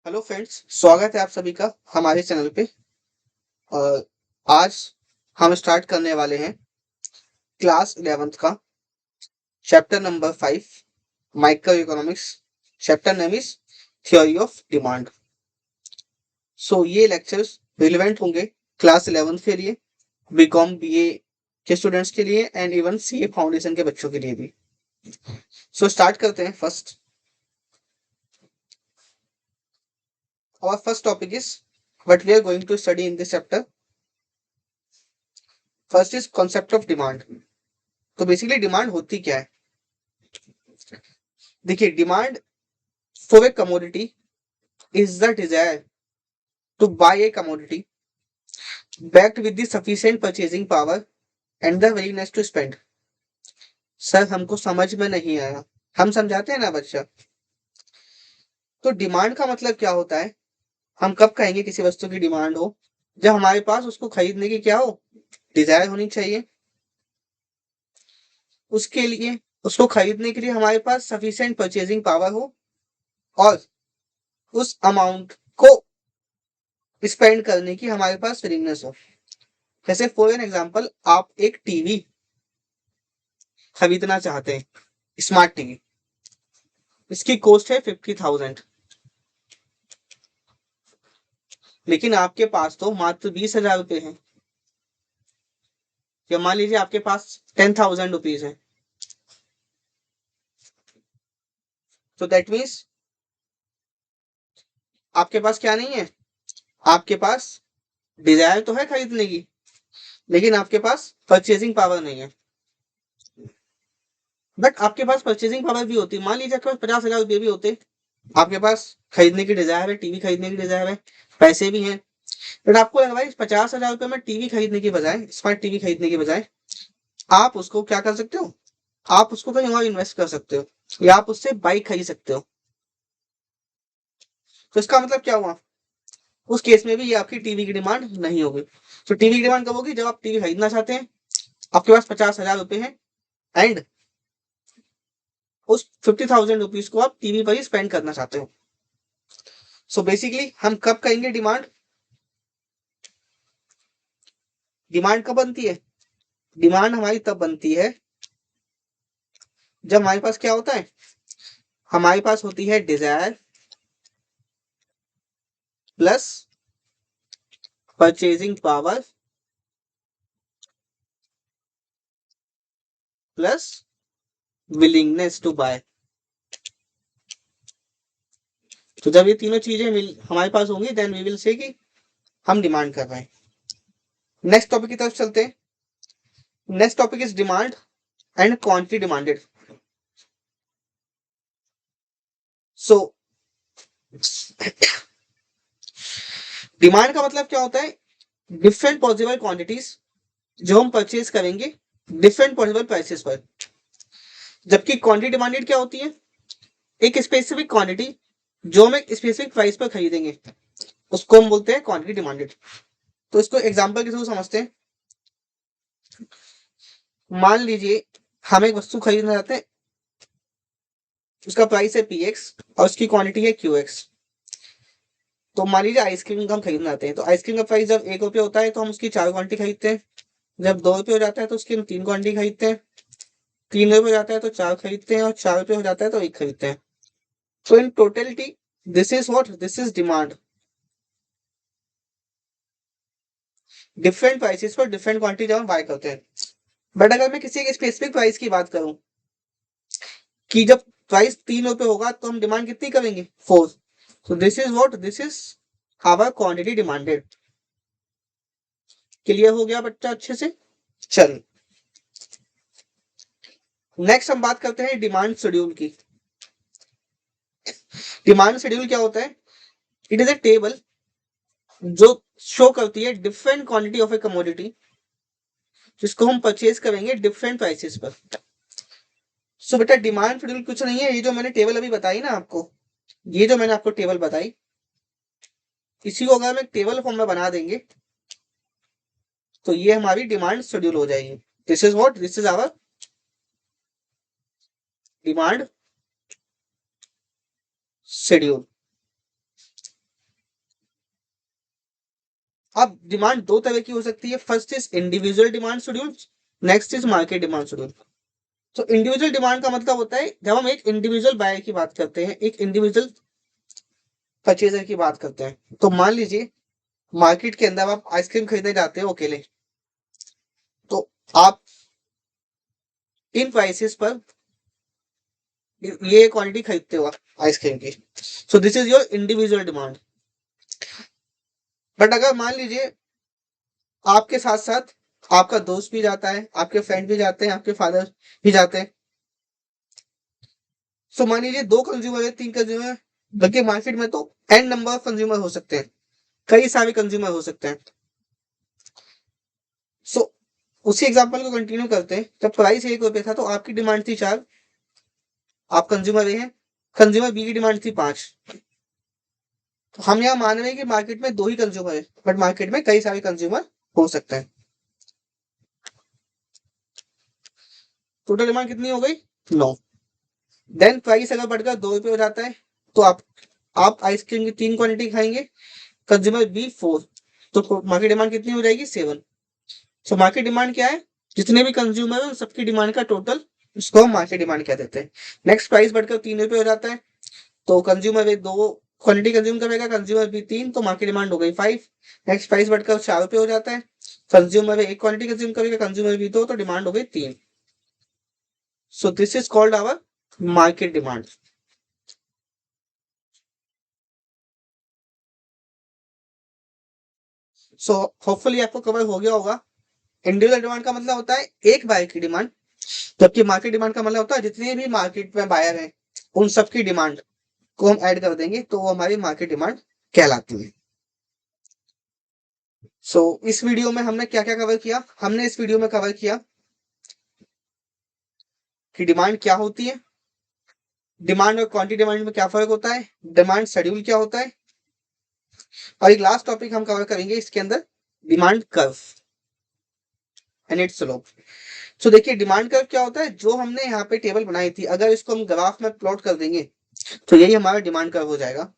Hello friends, स्वागत है आप सभी का हमारे चैनल पे। और आज हम स्टार्ट करने वाले हैं क्लास 11th का chapter number 5, microeconomics. Chapter name is theory of demand. So ये लेक्चर्स रिलेवेंट होंगे क्लास 11th के लिए, बीकॉम बीए के स्टूडेंट्स के लिए एंड इवन सीए फाउंडेशन के बच्चों के लिए भी। सो स्टार्ट करते हैं। Our first topic is what we are going to study in this chapter. First is concept of demand. तो बेसिकली डिमांड होती क्या है? देखिए, demand for a commodity is the desire to buy a commodity backed with the sufficient purchasing power and the willingness to spend. Sir, हमको समझ में नहीं आया। हम समझाते हैं ना बच्चा। तो डिमांड का मतलब क्या होता है? हम कब कहेंगे किसी वस्तु की डिमांड हो? जब हमारे पास उसको खरीदने की क्या हो, डिजायर होनी चाहिए। उसके लिए, उसको खरीदने के लिए हमारे पास सफिशिएंट परचेजिंग पावर हो और उस अमाउंट को स्पेंड करने की हमारे पास विलिंगनेस हो। जैसे फॉर एन एग्जांपल, आप एक टीवी खरीदना चाहते हैं, स्मार्ट टीवी। इसकी कॉस्ट है 50,000, लेकिन आपके पास तो मात्र 20,000 रुपए है। या मान लीजिए आपके पास 10,000 रुपीज है। तो दैट मीन्स आपके पास क्या नहीं है? आपके पास डिजायर तो है खरीदने की, लेकिन आपके पास परचेजिंग पावर नहीं है। बट आपके पास परचेजिंग पावर भी होती है। मान लीजिए आपके पास 50,000 रुपये भी होते, आपके पास खरीदने की डिजायर है, टीवी खरीदने की डिजायर है, पैसे भी हैं। बट आपको लगा भाई 50,000 रुपये में टीवी खरीदने की बजाय, स्मार्ट टीवी खरीदने की बजाय, आप उसको क्या कर सकते हो? आप उसको कहीं और इन्वेस्ट कर सकते हो, या आप उससे बाइक खरीद सकते हो। तो इसका मतलब क्या हुआ? उस केस में भी ये आपकी टीवी की डिमांड नहीं होगी। तो टीवी की डिमांड कब होगी? जब आप टीवी खरीदना चाहते हैं, आपके पास 50,000 रुपए हैं एंड उस 50,000 रुपीज को आप टीवी पर ही स्पेंड करना चाहते हो। सो बेसिकली हम कब कहेंगे डिमांड? डिमांड कब बनती है? डिमांड हमारी तब बनती है जब हमारे पास क्या होता है? हमारे पास होती है desire plus purchasing power plus willingness to buy. तो जब ये तीनों चीजें हमारे पास होंगी, देन वी विल से कि हम डिमांड कर रहे हैं। नेक्स्ट टॉपिक की तरफ चलते हैं। Next topic is demand and quantity demanded. So demand का मतलब क्या होता है? डिफरेंट पॉसिबल क्वांटिटीज जो हम परचेज करेंगे डिफरेंट पॉसिबल प्राइसेस पर। जबकि क्वांटिटी डिमांडेड क्या होती है? एक स्पेसिफिक क्वांटिटी जो हम एक स्पेसिफिक प्राइस पर खरीदेंगे, उसको हम बोलते हैं क्वांटिटी डिमांडेड। तो इसको एग्जांपल के थ्रू समझते हैं। मान लीजिए हम एक वस्तु खरीदना चाहते हैं, उसका प्राइस है px और उसकी क्वांटिटी है qx। तो मान लीजिए आइसक्रीम का हम खरीदना चाहते हैं, तो आइसक्रीम का प्राइस जब 1 रुपये होता है तो हम उसकी 4 क्वांटिटी खरीदते हैं। जब 2 रुपये हो जाता है तो उसकी हम 3 क्वांटिटी खरीदते हैं। 3 रुपये हो जाता है तो 4 खरीदते हैं, और 4 रुपये हो जाता है तो 1 खरीदते हैं। तो in totality this is what? This is demand. Different prices पर डिफरेंट क्वांटिटी जब हम बाय करते हैं। बट अगर मैं किसी एक स्पेसिफिक प्राइस की बात करूं कि जब प्राइस 3 रुपये होगा तो हम डिमांड कितनी करेंगे? 4। So this is what? This is our quantity demanded. Clear हो गया बच्चा अच्छे से? चल, नेक्स्ट हम बात करते हैं डिमांड शेड्यूल की। डिमांड शेड्यूल क्या होता है? इट इज ए टेबल जो शो करती है different quantity of A commodity जिसको हम परचेज करेंगे डिफरेंट प्राइसेस पर। सो बेटा, डिमांड शेड्यूल कुछ नहीं है, ये जो मैंने टेबल अभी बताई ना आपको, ये जो मैंने आपको टेबल बताई, इसी को अगर हम एक टेबल फॉर्म में बना देंगे तो ये हमारी डिमांड शेड्यूल हो जाएगी। This is what? This is our demand schedule. अब डिमांड दो तरह की हो सकती है, first is individual demand schedule, next is market demand schedule. तो इंडिविजुअल डिमांड का मतलब होता है जब हम एक इंडिविजुअल बायर की बात करते हैं, एक इंडिविजुअल परचेजर की बात करते हैं। तो मान लीजिए मार्केट के अंदर आप आइसक्रीम खरीदने जाते हो अकेले, तो आप इन प्राइसेस पर ये क्वांटिटी खरीदते हो आइसक्रीम की। सो this is your individual demand. But अगर मान लीजिए आपके साथ साथ आपका दोस्त भी जाता है, आपके फ्रेंड भी जाते हैं, आपके फादर भी जाते हैं, सो मान लीजिए 2 कंज्यूमर है, 3 कंज्यूमर, बल्कि मार्केट में तो एन नंबर ऑफ कंज्यूमर हो सकते हैं, कई सारे कंज्यूमर हो सकते हैं। सो उसी एग्जांपल को कंटिन्यू करते हैं। जब प्राइस 1 रुपए था तो आपकी डिमांड थी 4, आप कंज्यूमर ए हैं, कंज्यूमर बी की डिमांड थी 5। तो हम यहाँ मान रहे हैं कि मार्केट में 2 ही कंज्यूमर है, बट मार्केट में कई सारे कंज्यूमर हो सकते हैं। टोटल डिमांड कितनी हो गई? 9। देन प्राइस अगर बढ़कर 2 रुपए हो जाता है तो आप आइसक्रीम की 3 क्वांटिटी खाएंगे, कंज्यूमर बी 4, तो मार्केट डिमांड कितनी हो जाएगी? 7। सो मार्केट डिमांड क्या है? जितने भी कंज्यूमर है उन सबकी डिमांड का टोटल, उसको हम मार्केट डिमांड कह देते हैं। नेक्स्ट प्राइस बढ़कर 3 रुपए हो जाता है तो कंज्यूमर बी 2 क्वांटिटी कंज्यूम करेगा, कंज्यूमर बी 3, तो मार्केट डिमांड हो गई 5। नेक्स्ट प्राइस बढ़कर 4 रुपए हो जाता है, कंज्यूमर एक क्वांटिटी कंज्यूम करेगा, कंज्यूमर बी 2, तो डिमांड हो गई 3। So this is called our market demand. So hopefully आपको कवर हो गया होगा। इंडिविजुअल डिमांड का मतलब होता है एक बायर की डिमांड, जबकि मार्केट डिमांड का मतलब होता है जितने भी मार्केट में बायर हैं उन सबकी डिमांड को हम ऐड कर देंगे तो वो हमारी मार्केट डिमांड कहलाती है। सो इस वीडियो में हमने क्या क्या कवर किया? हमने इस वीडियो में कवर किया कि डिमांड क्या होती है, डिमांड और क्वांटिटी डिमांड में क्या फर्क होता है, डिमांड शेड्यूल क्या होता है, और एक लास्ट टॉपिक हम कवर करेंगे इसके अंदर, demand curve and its slope. So देखिए डिमांड कर्व क्या होता है, जो हमने यहाँ पे टेबल बनाई थी अगर इसको हम ग्राफ में प्लॉट कर देंगे तो यही हमारा डिमांड कर्व हो जाएगा।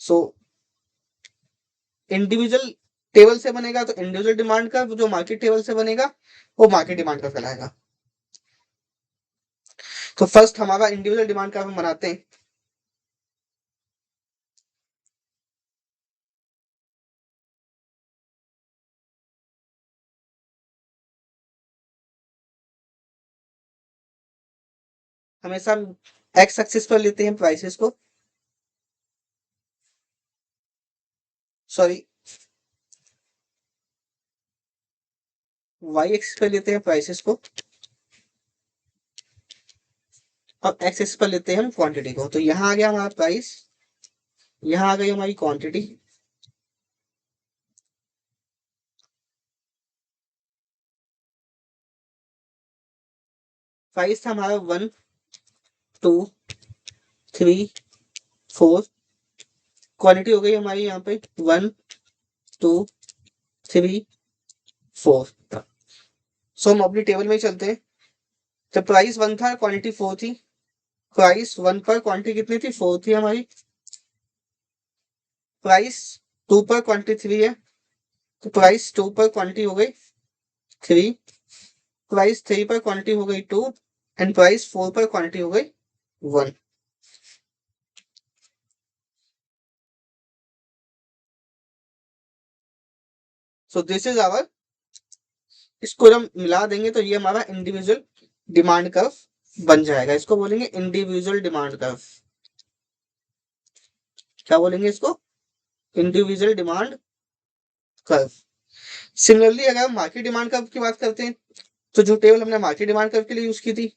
सो इंडिविजुअल टेबल से बनेगा तो इंडिविजुअल डिमांड कर्व, जो मार्केट टेबल से बनेगा वो मार्केट डिमांड कर्व कहलाएगा। तो फर्स्ट हमारा इंडिविजुअल डिमांड कर्व हम बनाते हैं। हमेशा एक्स एक्सिस पर लेते हैं प्राइसेस को, सॉरी वाई एक्सिस पर लेते हैं प्राइसेस को, और एक्स एक्सिस पर लेते हैं हम क्वांटिटी को। तो यहाँ आ गया हमारा प्राइस, यहाँ आ गई हमारी क्वांटिटी। प्राइस था हमारा 1 2 3 4, क्वांटिटी हो गई हमारी यहाँ पे 1 2 3 4। सो हम अपनी टेबल में ही चलते हैं। जब प्राइस 1 था क्वांटिटी 4 थी, प्राइस 1 पर क्वांटिटी कितनी थी? 4 थी हमारी। प्राइस 2 पर क्वांटिटी 3 है तो प्राइस 2 पर क्वांटिटी हो गई 3, प्राइस 3 पर क्वांटिटी हो गई 2, एंड प्राइस 4 पर क्वांटिटी हो गई 1। सो दिस इज आवर, इसको जब मिला देंगे तो ये हमारा इंडिविजुअल डिमांड कर्व बन जाएगा। इसको बोलेंगे इंडिविजुअल डिमांड कर्व। क्या बोलेंगे इसको? Individual demand curve. सिमिलरली अगर हम मार्केट डिमांड कर्व की बात करते हैं तो जो टेबल हमने मार्केट डिमांड कर्व के लिए यूज की थी,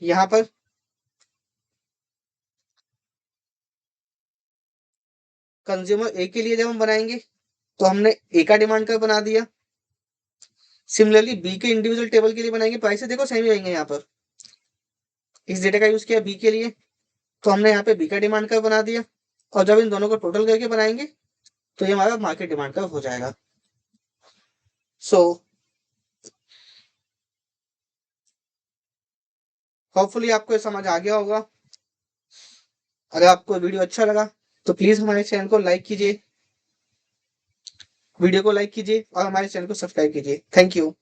यहाँ पर कंज्यूमर ए के लिए जब हम बनाएंगे तो हमने ए का डिमांड कर्व बना दिया। सिमिलरली बी के इंडिविजुअल टेबल के लिए बनाएंगे, प्राइसेस देखो सेम ही रहेंगे। यहाँ पर इस डेटा का यूज किया बी के लिए तो हमने यहाँ पे बी का डिमांड कर्व बना दिया, और जब इन दोनों को टोटल करके बनाएंगे तो ये हमारा मार्केट डिमांड कर्व हो जाएगा। सो होपफुली आपको ये समझ आ गया होगा। अगर आपको वीडियो अच्छा लगा तो प्लीज हमारे चैनल को लाइक कीजिए, वीडियो को लाइक कीजिए और हमारे चैनल को सब्सक्राइब कीजिए। Thank you.